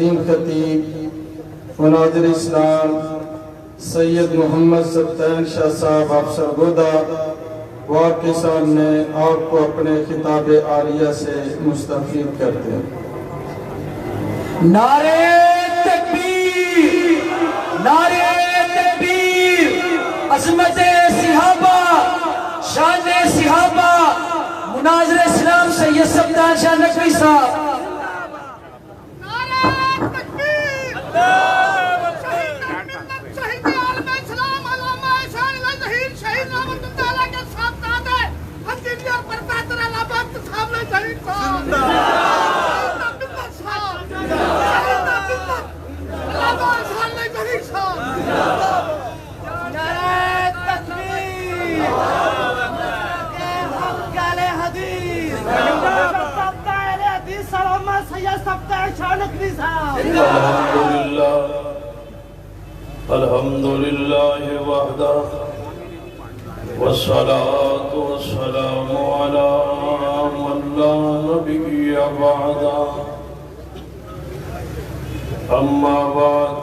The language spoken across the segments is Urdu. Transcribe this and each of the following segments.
عظیم خطیب مناظر اسلام سید محمد سبطین شاہ صاحب آپ سرگودہ وہ آپ کے سامنے آپ کو اپنے خطاب عالیہ سے مستفید کرتے ہیں۔ نعرہ تکبیر، نعرہ تکبیر، عظمت صحابہ، شان صحابہ، مناظر اسلام سید سبطین شاہ نقوی صاحب۔ الحمدللہ وحدہ والصلاة والسلام علی من لا نبی بعدہ اما بعد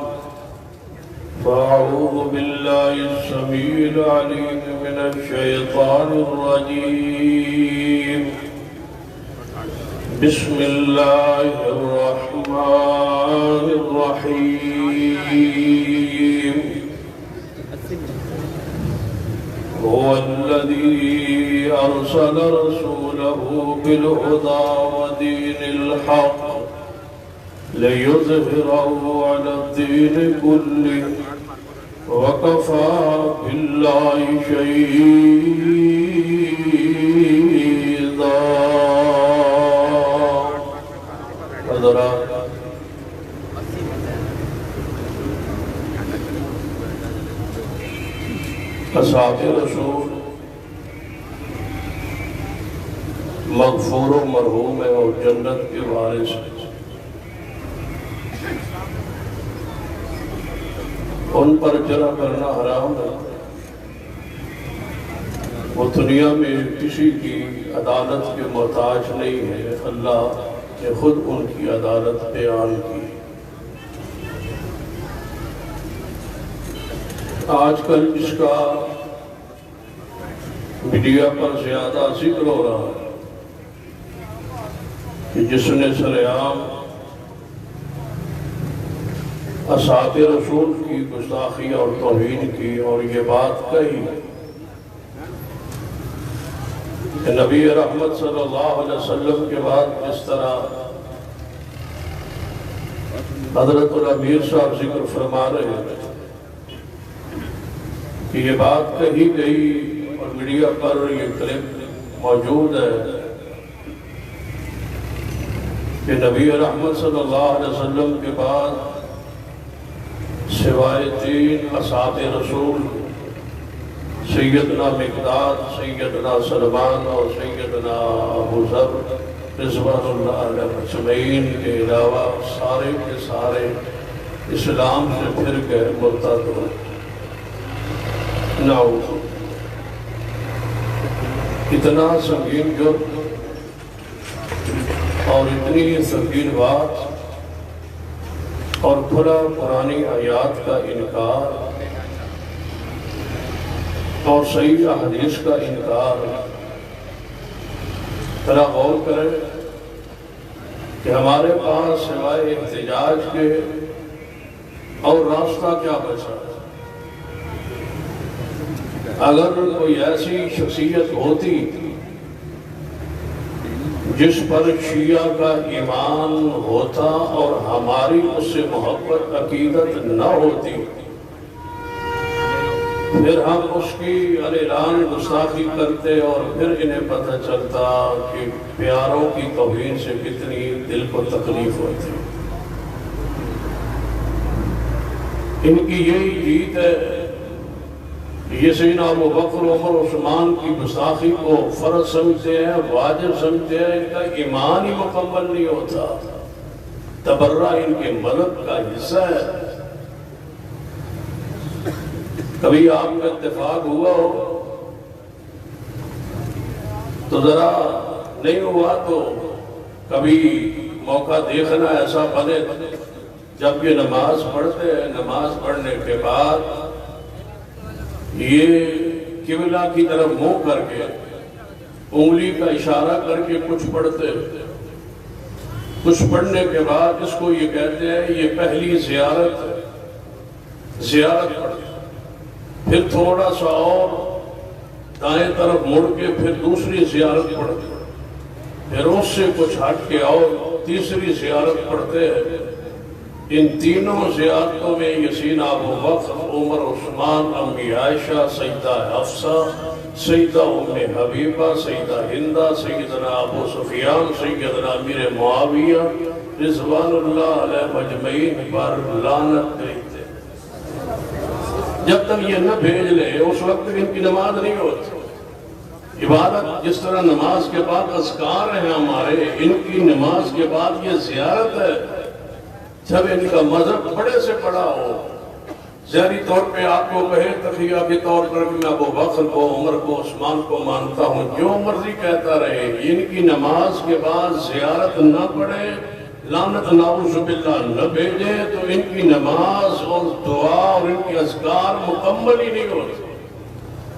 فاعوذ باللہ السمیع العلیم من الشیطان الرجیم بسم اللہ الرحمن الرحیم هو الذي أرسل رسوله بالهدى ودين الحق ليظهره على الدين كله وكفى بالله شهيدا۔ حضرات، اصحاب رسول مغفور و مرحوم ہے اور جنت کے وارث ہیں۔ ان پر جرح کرنا حرام ہے۔ وہ دنیا میں کسی کی عدالت کے محتاج نہیں ہے، اللہ نے خود ان کی عدالت بیان کی۔ آج کل اس کا میڈیا پر زیادہ ذکر ہو رہا ہے کہ جس نے سرعام اصحاب رسول کی گستاخی اور توہین کی اور یہ بات کہی کہ نبی رحمت صلی اللہ علیہ وسلم کے بعد جس طرح حضرت الامیر صاحب ذکر فرما رہے ہیں کہ یہ بات کہی گئی اور میڈیا پر یہ کلپ موجود ہے کہ نبی رحمت صلی اللہ علیہ وسلم کے بعد سوائے تین اصحاب رسول سیدنا مقداد، سیدنا سلمان اور سیدنا ابو ذر رضوان اللہ علیہ اجمعین کے علاوہ سارے کے سارے اسلام سے پھر گئے، مرتد ہوئے۔ نعوذ، اتنا سنگین جرم اور اتنی سنگین بات اور کھلا پرانی آیات کا انکار اور صحیح حدیث کا انکار۔ ذرا غور کریں کہ ہمارے پاس سوائے احتجاج کے اور راستہ کیا بچا؟ اگر کوئی ایسی شخصیت ہوتی جس پر شیعہ کا ایمان ہوتا اور ہماری اس سے محبت عقیدت نہ ہوتی، پھر ہم اس کی اعلان گستاخی کرتے اور پھر انہیں پتہ چلتا کہ پیاروں کی توہین سے کتنی دل کو تکلیف ہوتی۔ ان کی یہی جیت ہے، یہ سیدنا ابو بکر عمر عثمان کی گستاخی کو فرض سمجھتے ہیں، واجب سمجھتے ہیں، ان کا ایمان ہی مکمل نہیں ہوتا۔ تبرہ ان کے مذہب کا حصہ ہے۔ کبھی آپ کا اتفاق ہوا ہو تو ذرا نہیں ہوا تو کبھی موقع دیکھنا ایسا بنے جب یہ نماز پڑھتے ہیں، نماز پڑھنے کے بعد یہ قبلہ کی طرف منہ کر کے انگلی کا اشارہ کر کے کچھ پڑھتے ہیں۔ کچھ پڑھنے کے بعد اس کو یہ کہتے ہیں یہ پہلی زیارت پڑھتے ہیں۔ پھر تھوڑا سا اور دائیں طرف مڑ کے پھر دوسری زیارت پڑھتے ہیں، پھر اس سے کچھ ہٹ کے اور تیسری زیارت پڑھتے ہیں۔ ان تینوں زیارتوں میں یسین ابو بکر، عمر، عثمان، امی عائشہ، سیدہ حفصہ، سیدہ ام حبیبہ، سیدہ ہندہ، سیدنا ابو سفیان، سیدنا امیر معاویہ رضوان اللہ علیہ مجمعین پر لعنت بھیجتے۔ جب تک یہ نہ بھیج لے اس وقت تک ان کی نماز نہیں ہوتی۔ عبادت جس طرح نماز کے بعد اذکار ہیں ہمارے، ان کی نماز کے بعد یہ زیارت ہے۔ جب ان کا مذہب بڑے سے بڑا ہو، ظاہری طور پہ آپ کو کہے تقیہ کے طور پر کہ میں ابو بکر کو، عمر کو، عثمان کو مانتا ہوں، جو مرضی کہتا رہے، ان کی نماز کے بعد زیارت نہ پڑھے، لعنت نعوذ باللہ نہ بھیجے، تو ان کی نماز اور دعا اور ان کی اذکار مکمل ہی نہیں ہوتی۔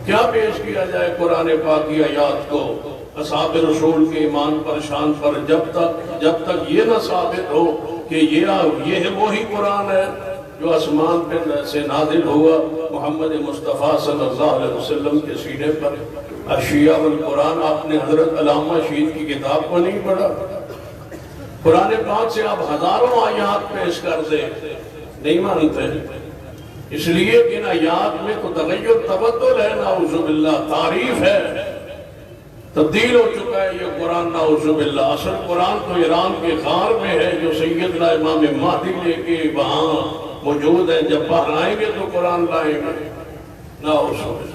کیا پیش کیا جائے قرآن پاک کی آیات کو اصحاب رسول کے ایمان پر، شان پر، جب تک یہ نہ ثابت ہو کہ یہ ہے وہی قرآن ہے جو آسمان پہ سے نازل ہوا محمد مصطفیٰ صلی اللہ علیہ وسلم کے سینے پر۔ اشیاء والقرآن آپ نے حضرت علامہ شہید کی کتاب کو نہیں پڑھا؟ قرآن پاک سے آپ ہزاروں آیات پیش کر دیں، نہیں مانتے، اس لیے کہ ان آیات میں تو تغیر تبدل ہے، نعوذ باللہ، تعریف ہے، تبدیل ہو چکا ہے یہ قرآن، نعوذ باللہ۔ اصل قرآن تو ایران کے غار میں ہے جو سیدنا امام مہدی لے کے وہاں موجود ہے، جب باہر آئیں گے تو قرآن لائیں گے، نعوذ باللہ۔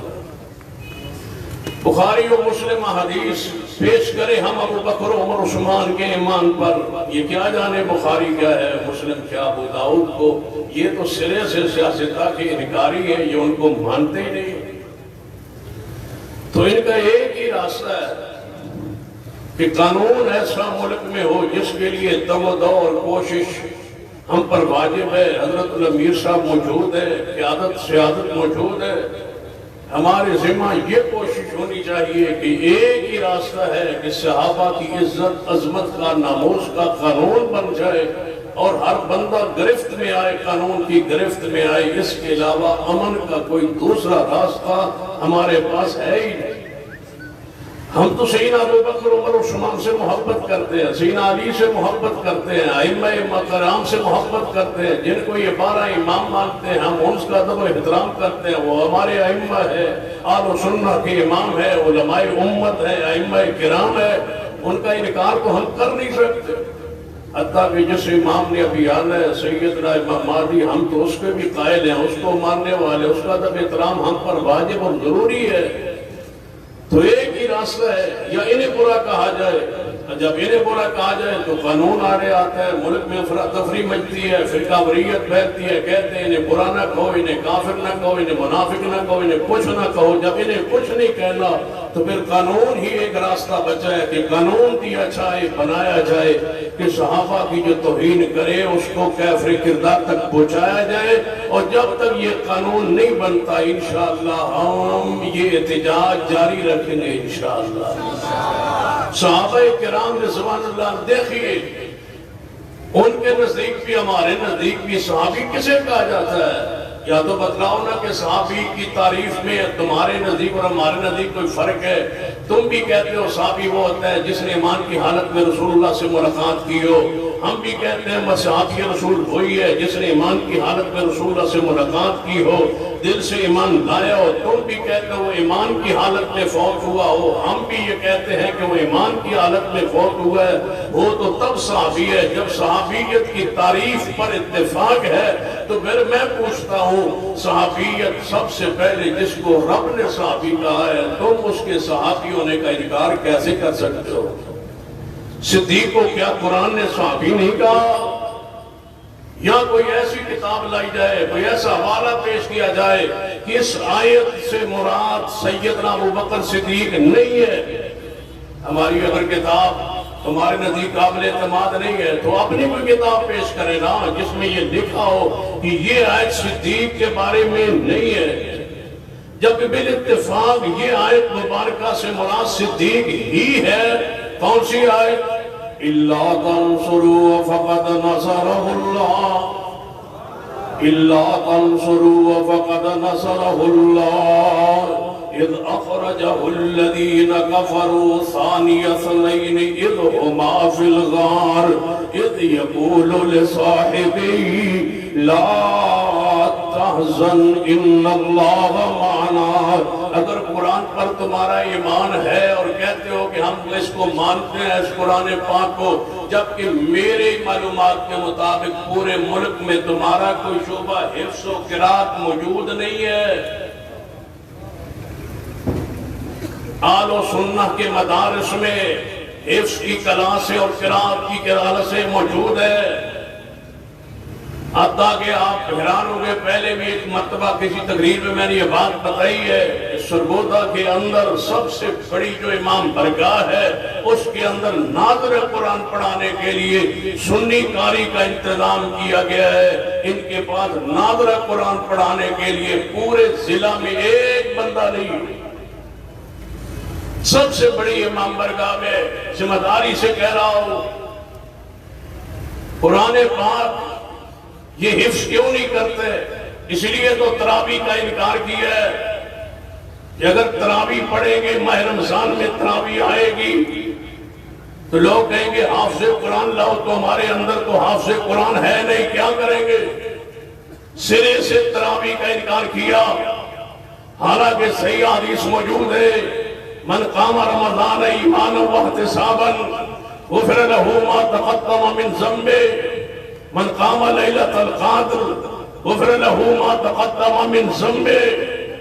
بخاری و مسلم حدیث پیش کرے ہم ابو بکر و عمر عثمان کے ایمان پر، یہ کیا جانے بخاری کیا ہے، مسلم کیا، ابو داؤد کو، یہ تو سرے سے سیاستہ کی انکاری ہے، یہ ان کو مانتے ہی نہیں۔ تو ان کا ایک ہی راستہ ہے کہ قانون ایسا ملک میں ہو جس کے لیے تودع اور کوشش ہم پر واجب ہے۔ حضرت الامیر صاحب موجود ہے، قیادت سیادت موجود ہے، ہمارے ذمہ یہ کوشش ہونی چاہیے کہ ایک ہی راستہ ہے کہ صحابہ کی عزت عظمت کا، ناموس کا قانون بن جائے اور ہر بندہ گرفت میں آئے، قانون کی گرفت میں آئے۔ اس کے علاوہ امن کا کوئی دوسرا راستہ ہمارے پاس ہے ہی نہیں۔ ہم تو سیدنا ابو بکر عمر عثمان سے محبت کرتے ہیں، سیدنا علی سے محبت کرتے ہیں، ائمہ کرام سے محبت کرتے ہیں، جن کو یہ 12 امام مانتے ہیں، ہم ان کا ادب و احترام کرتے ہیں، وہ ہمارے ائمہ ہے، اہل سنت کے امام ہے، علماء امت ہے، ائمہ کرام ہے، ان کا انکار تو ہم کر نہیں سکتے۔ حتیٰ کہ جس امام نے ابھی آنا ہے سیدنا امام مہدی، ہم تو اس کے بھی قائل ہیں، اس کو ماننے والے، اس کا ادب احترام ہم پر واجب اور ضروری ہے۔ تو ایک ہی راستہ ہے، یا انہیں برا کہا جائے، جب انہیں برا کہا جائے تو قانون آڑے آتا ہے، ملک میں افراتفری مچتی ہے، فرقہ واریت پھیلتی ہے، کہتے ہیں انہیں برا نہ کہو، انہیں کافر نہ کہو، انہیں منافق نہ کہو، انہیں کچھ نہ کہو۔ جب انہیں کچھ نہیں کہنا تو پھر قانون ہی ایک راستہ بچا ہے کہ قانون دیا جائے، بنایا جائے کہ صحابہ کی جو توہین کرے اس کو کافر کردار تک پہنچایا جائے۔ اور جب تک یہ قانون نہیں بنتا انشاءاللہ ہم یہ احتجاج جاری رکھیں گے انشاءاللہ۔ صحابہ کرام رضوان اللہ دیکھیے، ان کے نزدیک بھی ہمارے نزدیک بھی صحابی کسے کہا جاتا ہے؟ یا تو بتلاؤ نا کہ صحابی کی تعریف میں تمہارے نزدیک اور ہمارے نزدیک کوئی فرق ہے۔ تم بھی کہتے ہو صحابی وہ ہوتا ہے جس نے ایمان کی حالت میں رسول اللہ سے ملاقات کی ہو، ہم بھی کہتے ہیں صحابی رسول وہی ہے جس نے ایمان کی حالت میں رسول اللہ سے ملاقات کی ہو، دل سے ایمان لایا ہو۔ تم بھی کہتے ہو وہ ایمان کی حالت میں فوت ہوا ہو، ہم بھی یہ کہتے ہیں کہ وہ ایمان کی حالت میں فوت ہوا ہے۔ وہ تو تب صحابی ہے جب صحابیت کی تعریف پر اتفاق ہے۔ تو پھر میں پوچھتا ہوں، صحابیت سب سے پہلے جس کو رب نے صحابی کہا ہے، تم اس کے صحابی ہونے کا انکار کیسے کر سکتے ہو؟ صدیق کو کیا قرآن نے صحابی نہیں کہا؟ یا کوئی ایسی کتاب لائی جائے، کوئی ایسا حوالہ پیش کیا جائے کہ اس آیت سے مراد سیدنا ابو بکر صدیق نہیں ہے۔ ہماری اگر کتاب تمہارے نزدیک قابل اعتماد نہیں ہے تو اپنی کوئی کتاب پیش کرے نا جس میں یہ لکھا ہو کہ یہ آیت صدیق کے بارے میں نہیں ہے، جب بالاتفاق یہ آیت مبارکہ سے مراد صدیق ہی ہے۔ کون سی آیت؟ إِلَّا تَنْصُرُوا فَقَدْ نَصَرَهُ اللَّهُ إِلَّا تَنْصُرُوا فَقَدْ نَصَرَهُ اللَّهُ إِذْ أَخْرَجَهُ الَّذِينَ كَفَرُوا ثَانِيَ اثْنَيْنِ إِذْ هُمَا فِي الْغَارِ إِذْ يَقُولُ لِصَاحِبِهِ لَا تَحْزَنْ إِنَّ اللَّهَ مَعَنَا۔ اگر قرآن پر تمہارا ایمان ہے اور کہتے ہو کہ ہم اس کو مانتے ہیں اس قرآن پاک کو، جبکہ میرے معلومات کے مطابق پورے ملک میں تمہارا کوئی شعبہ حفظ و قرات موجود نہیں ہے۔ آل و سنہ کے مدارس میں حفظ کی کلاسیں اور قرات کی کلاسیں موجود ہے، حتیٰ کہ آپ حیران ہوں گے۔ پہلے بھی ایک مرتبہ کسی تقریر میں نے یہ بات بتائی ہے، سرگودا کے اندر سب سے بڑی جو امام برگاہ ہے اس کے اندر ناظر قرآن پڑھانے کے لیے سنی قاری کا انتظام کیا گیا ہے۔ ان کے پاس ناظر قرآن پڑھانے کے لیے پورے ضلع میں ایک بندہ نہیں۔ سب سے بڑی امام برگاہ میں ذمہ داری سے کہہ رہا ہوں، قرآن پاک یہ حفظ کیوں نہیں کرتے؟ اس لیے تو تراویح کا انکار کیا ہے کہ اگر تراویح پڑھیں گے ماہ رمضان میں تراویح آئے گی تو لوگ کہیں گے حافظ قرآن لاؤ، تو ہمارے اندر تو حافظ قرآن ہے نہیں، کیا کریں گے؟ سرے سے تراویح کا انکار کیا، حالانکہ صحیح حدیث موجود ہے، من قام رمضان ایمانا واحتسابا غفر له ما تقدم من ذنبه من قام لیلۃ القدر غفر له ما تقدم من ذنبه۔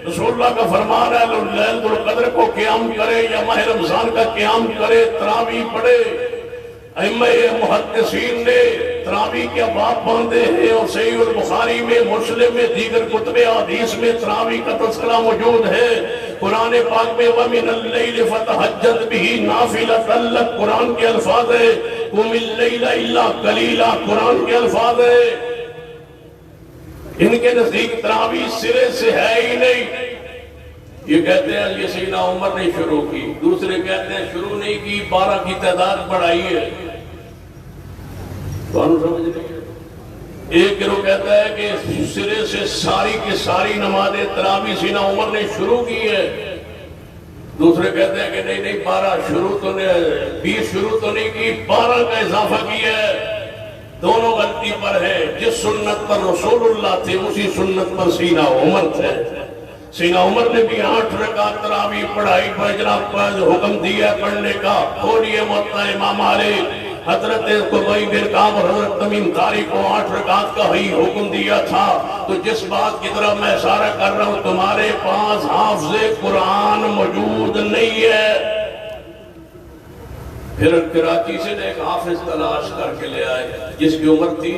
رسول اللہ کا فرمان ہے لیلۃ القدر کو قیام کرے یا ماہ رمضان کا قیام کرے، تراویح پڑھے۔ ائمہ محدثین نے تراویح کے ابواب باندھے ہیں اور صحیح البخاری میں، مسلم میں، دیگر کتب حدیث میں تراویح کا تذکرہ موجود ہے۔ قرآن پاک میں وَمِنَ اللَّيْلِ فَتَحَجَّدْ بِهِ نَافِلَةً لَكَ قرآن کے الفاظ ہے، قُمِ اللَّيْلَ إِلَّا قَلِيلًا قرآن کے الفاظ ہے۔ ان کے نزدیک تراویح سرے سے ہے ہی نہیں۔ یہ کہتے ہیں یہ سیدنا عمر نے شروع کی، دوسرے کہتے ہیں شروع نہیں کی، 12 کی تعداد بڑھائی ہے۔ تو سمجھ نہیں ہے۔ ایک گروہ کہتا ہے کہ سرے سے ساری کی ساری نمازیں تراویح سیدنا عمر نے شروع کی ہے، دوسرے کہتے ہیں کہ نہیں 12 شروع تو نہیں، 20 شروع تو نہیں کی، 12 کا اضافہ کیا ہے۔ دونوں غلطی پر ہے۔ جس سنت پر رسول اللہ تھے اسی سنت پر سیدنا عمر تھے۔ سیدنا عمر نے بھی 8 رکعت تراویح پڑھائی، جناب پر حکم دیا پڑھنے کا، کھولیے موطا امام مالک۔ حضرت قبی بن کعب اور حضرت تمیم داری کو 8 رکعت کا ہی حکم دیا تھا۔ تو جس بات کی طرف میں اشارہ کر رہا ہوں، تمہارے پاس حافظ قرآن موجود نہیں ہے۔ پھر کراچی سے ایک حافظ تلاش کر کے لے آئے جس کی عمر تھی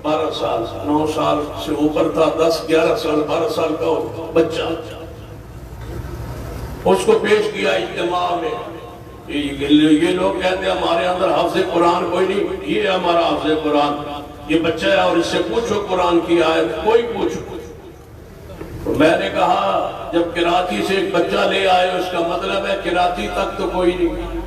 12 سال، 9 سال سے اوپر تھا، 10 11 سال 12 سال کا بچہ۔ اس کو پیش کیا اجتماع میں۔ یہ لوگ کہتے ہیں ہمارے اندر حافظ قرآن کوئی نہیں، یہ ہمارا حافظ قرآن، یہ بچہ ہے اور اس سے پوچھو قرآن کی آیت، کوئی پوچھو۔ میں نے کہا جب کراچی سے ایک بچہ لے آئے اس کا مطلب ہے کراچی تک تو کوئی نہیں،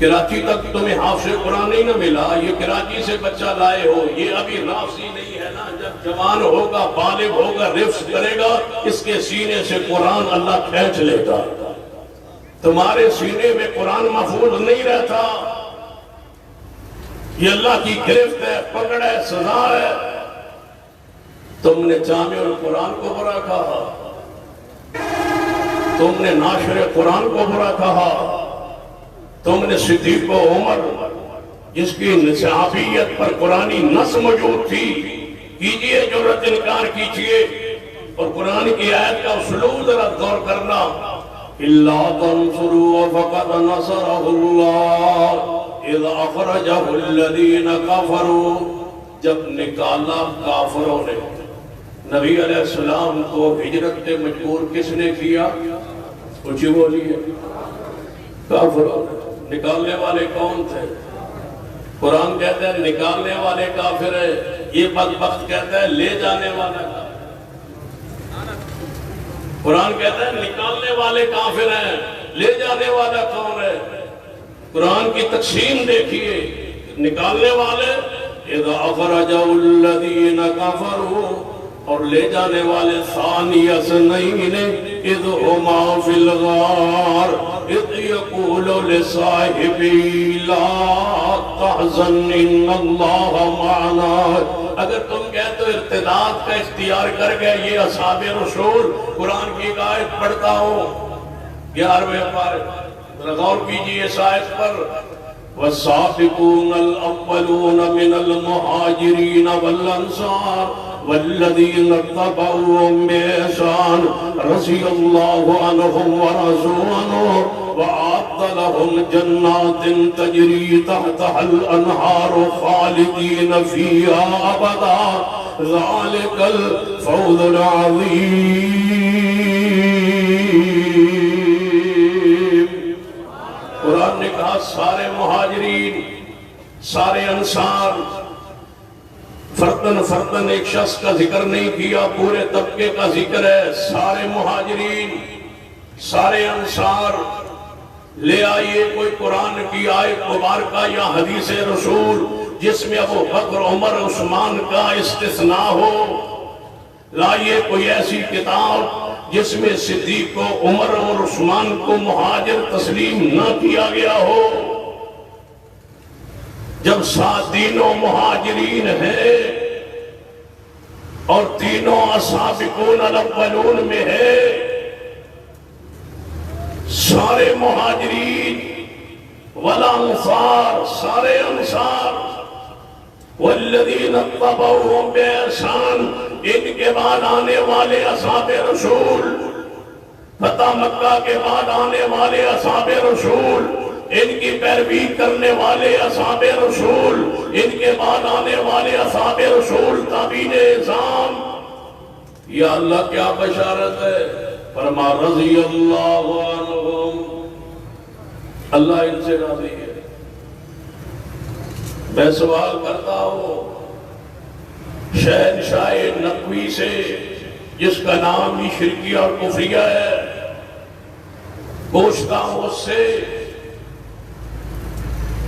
کراچی تک تمہیں حافظ قرآن نہیں نہ ملا، یہ کراچی سے بچہ لائے ہو، یہ ابھی رافضی نہیں ہے نا، جب جوان ہوگا بالغ ہوگا حفظ کرے گا اس کے سینے سے قرآن اللہ کھینچ لے گا۔ تمہارے سینے میں قرآن محفوظ نہیں رہتا، یہ اللہ کی گرفت ہے، پکڑ ہے، سزا ہے۔ تم نے جامع القرآن کو برا کہا، تم نے ناشر قرآن کو برا کہا، تم نے صدیق و عمر جس کی صحابیت پر قرآنی نص موجود تھی، کیجئے جرأت انکار کیجئے، اور قرآن کی آیت کا اسلوب ذرا غور کرنا۔ إِلَّا تَنْصُرُوا فَقَدْ نَصَرَهُ اللَّهُ إِذْ أَخْرَجَهُ الَّذِينَ كَفَرُوا جب نکالا کافروں نے نبی علیہ السلام کو ہجرت پہ مجبور کس نے کیا؟ اونچی بولیے، کافروں نے۔ نکالنے والے کون تھے؟ قرآن کہتا ہے نکالنے والے کافر ہے، یہ بدبخت کہتا ہے لے جانے والا کافر۔ قرآن کہتا ہے نکالنے والے کافر ہیں، لے جانے والا کون ہے؟ قرآن کی تقسیم دیکھیے، نکالنے والے اذا اخرجوا الذین کفروا، اور لے جانے والے ثانی اثنین اذ ہما فی الغار اذ یقول لصاحبہ لا تحزن ان اللہ معنا۔ اگر تم کہتے ہو ارتداد کا اختیار کر گئے یہ اصحاب رسول، قرآن کی ایک آیت پڑھتا ہوں 11ویں پارے، غور کیجئے اس آیت پر، والسابقون الاولون من المہاجرین والانصار والذین اتبعوهم بإحسان رضی اللہ عنہم ورضوا عنہ وأعد لهم جنات تجری تحتها الأنہار خالدین فیہا ابدا ذلک الفوز العظیم۔ قرآن نے کہا سارے مہاجرین، سارے انصار، فردن فردن ایک شخص کا ذکر نہیں کیا، پورے طبقے کا ذکر ہے۔ سارے مہاجرین، سارے انصار، لے آئیے کوئی قرآن کی آیت مبارکہ یا حدیث رسول جس میں ابو بکر عمر عثمان کا استثناء ہو، لائیے کوئی ایسی کتاب جس میں صدیق کو، عمر اور عثمان کو مہاجر تسلیم نہ کیا گیا ہو۔ جب سات تینوں مہاجرین ہیں اور تینوں السابقون الاولون میں ہے، سارے مہاجرین والانصار، سارے انصار، والذین اتبعوهم بإحسان، ان کے بعد آنے والے اصحاب رسول، فتح مکہ کے بعد آنے والے اصحاب رسول، ان کی پیروی کرنے والے اصحاب رسول، ان کے بعد آنے والے اصحاب رسول تابعین اعظام۔ یا اللہ کیا بشارت ہے، فرما رضی اللہ عنہم، اللہ ان سے راضی ہے۔ میں سوال کرتا ہوں شہنشاہ نقوی سے جس کا نام بھی شرکیہ اور کفریہ ہے، پوچھتا ہوں اس سے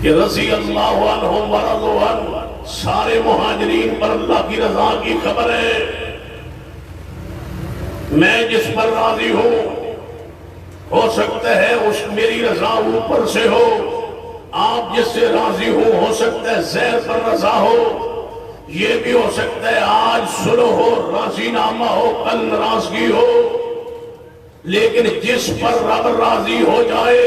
کہ رضی اللہ عنہم ورضوا عنہ، سارے مہاجرین پر اللہ کی رضا کی خبر ہے، میں جس پر راضی ہوں، ہو سکتا ہے اس میری رضا اوپر سے ہو، آپ جس سے راضی ہو سکتا ہے زیر پر رضا ہو، یہ بھی ہو سکتا ہے آج صلح ہو، راضی نامہ ہو، کل ناراضگی ہو، لیکن جس پر رب راضی ہو جائے،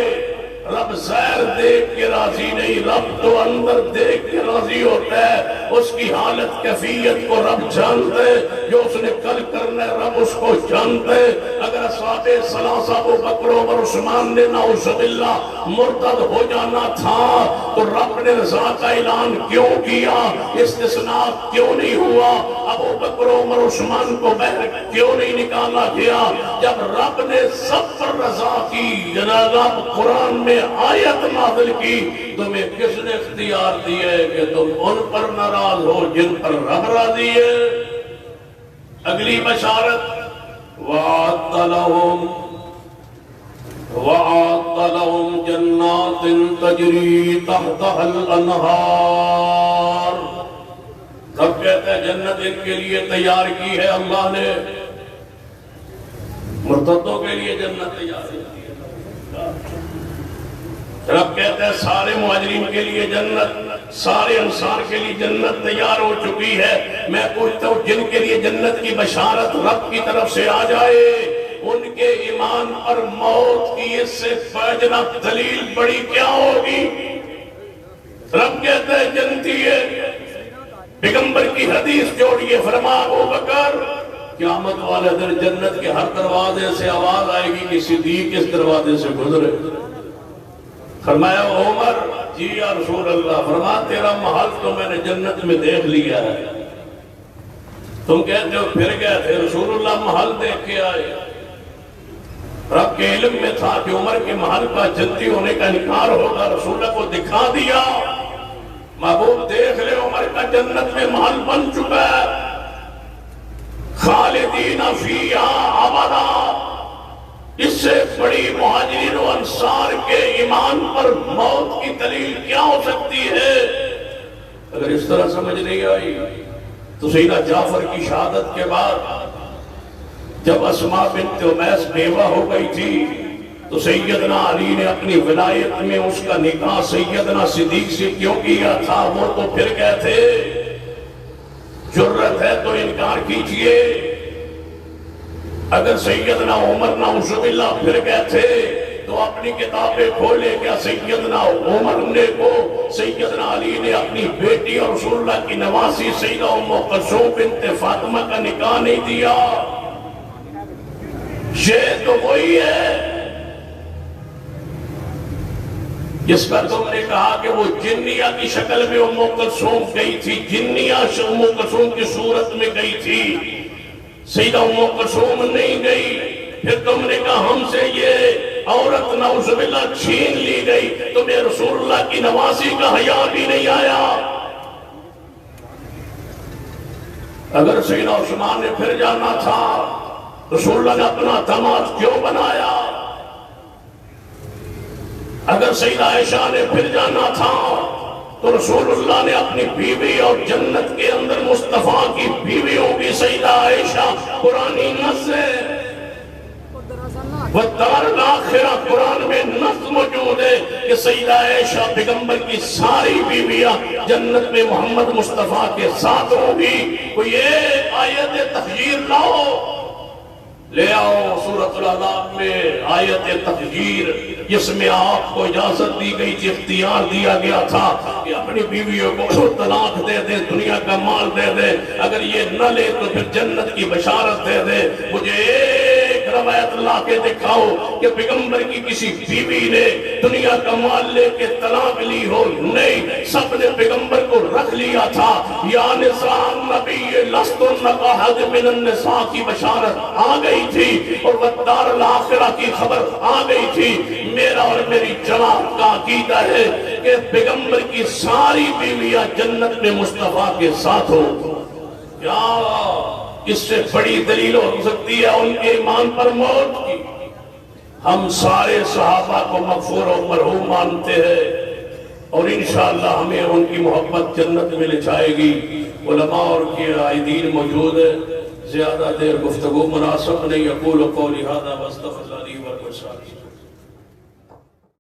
رب ظاہر دیکھ کے راضی نہیں، رب تو اندر دیکھ کے راضی ہوتا ہے، اس کی حالت کیفیت کو رب جانتے، جو اس نے کل کرنا ہے رب اس کو جانتے۔ اگر اصحاب ثلاثہ ابو بکر عمر عثمان نے نعوذ باللہ مرتد ہو جانا تھا تو رب نے رضا کا اعلان کیوں کیا، استثناء کیوں نہیں ہوا، ابو بکر عمر عثمان کو باہر کیوں نہیں نکالا گیا؟ جب رب نے سب پر رضا کی، جناب قرآن میں آیت نازل کی، تمہیں کس نے اختیار دیے کہ تم ان پر ناراض ہو جن پر رب راضی ہے؟ اگلی بشارت وَعَدَّ لَهُمْ جَنَّاتٍ تَجْرِي تَحْتَهَا الْأَنْهَارُ، رب کہتے ہیں جنت ان کے لیے تیار کی ہے اللہ نے، مرتدوں کے لیے جنت تیار کی ہے۔ رب کہتے ہیں سارے مہاجرین کے لیے جنت، سارے انصار کے لیے جنت تیار ہو چکی ہے۔ میں پوچھتا ہوں جن کے لیے جنت کی بشارت رب کی طرف سے آ جائے، ان کے ایمان پر موت کی اس سے فاجرہ دلیل بڑی کیا ہوگی؟ رب کہتے ہیں جنتی ہے۔ پیغمبر کی حدیث جوڑیے، فرما ابو بکر قیامت والے دن جنت کے ہر دروازے سے آواز آئے گی کہ صدیق اس دروازے سے گزرے۔ فرمایا عمر جی یا رسول اللہ، فرما تیرا محل تو میں نے جنت میں دیکھ لیا ہے، تم کہتے ہو پھر گئے تھے، رسول اللہ محل دیکھ کے آئے۔ رب کے علم میں تھا کہ عمر کے محل کا جنتی ہونے کا انکار ہوگا، رسول اللہ کو دکھا دیا، محبوب دیکھ لے عمر کا جنت میں محل بن چکا ہے، خالدین فیہا ابدا۔ اس سے بڑی مہاجرین و انصار کے ایمان پر موت کی دلیل کیا ہو سکتی ہے؟ اگر اس طرح سمجھ نہیں آئی تو سیدہ جعفر کی شہادت کے بعد جب اسماء بنت امیس بیوہ ہو گئی تھی تو سیدنا علی نے اپنی ولایت میں اس کا نکاح سیدنا صدیق سے کیوں کیا تھا؟ وہ تو پھر گئے تھے، جرت ہے تو انکار کیجئے۔ اگر سیدنا عمر نعوذ باللہ پھر گئے تھے تو اپنی کتابیں کھولے، کیا سیدنا عمر نے کو سیدنا علی نے اپنی بیٹی اور رسول اللہ کی نواسی سیدہ ام کلثوم بنت فاطمہ کا نکاح نہیں دیا؟ یہ تو وہی ہے جس کا تم نے کہا کہ وہ جنیہ کی شکل میں ام کلثوم گئی تھی، جنیہ ام کلثوم کی صورت میں گئی تھی، سیدہ ام کلثوم نہیں گئی۔ پھر تم نے کہا ہم سے یہ عورت نعوذ باللہ چھین لی گئی، تمہیں رسول اللہ کی نواسی کا حیا بھی نہیں آیا۔ اگر سیدہ عثمان نے پھر جانا تھا، رسول اللہ نے اپنا داماد کیوں بنایا؟ اگر سیدہ عائشہ نے پھر جانا تھا تو رسول اللہ نے اپنی بیوی اور جنت کے اندر مصطفیٰ کی بیویوں کی سیدہ عائشہ قرآنی نص ہے، والدار الاخرہ قرآن میں نص موجود ہے کہ سیدہ عائشہ پیغمبر کی ساری بیویاں جنت میں محمد مصطفیٰ کے ساتھ ہوں گی۔ کوئی ایک آیت تخییر لاؤ، لے آؤ سورۃ الاحزاب میں آیت تخییر جس میں آپ کو اجازت دی گئی تھی، اختیار دیا گیا تھا کہ اپنی بیویوں کو طلاق دے دے، دنیا کا مال دے دے، اگر یہ نہ لے تو پھر جنت کی بشارت دے دے۔ مجھے ایک روایت لا کے دکھاؤ کہ پیغمبر کی کسی بیوی نے دنیا کا مال لے کے طلاق لی ہو؟ نہیں، سب نے پیغمبر کو رکھ لیا تھا۔ یا نساء النبی لستن کاحد من النساء کی بشارت آ گئی تھی اور والدار الاخرہ کی خبر آ گئی تھی۔ میرا اور میری جماعت کا عقیدہ ہے کہ پیغمبر کی ساری بیویاں جنت میں مصطفیٰ کے ساتھ ہو۔ کیا اس سے بڑی دلیل ہو سکتی ہے ان کے ایمان پر موت کی؟ ہم سارے صحابہ کو مغفور و مرحوم مانتے ہیں اور انشاءاللہ ہمیں ان کی محبت جنت میں لے جائے گی۔ علماء اور کے قائدین موجود ہیں، زیادہ دیر گفتگو مناسب نہیں۔ اقول قولی ھذا واستغفر اللہ لی ولکم۔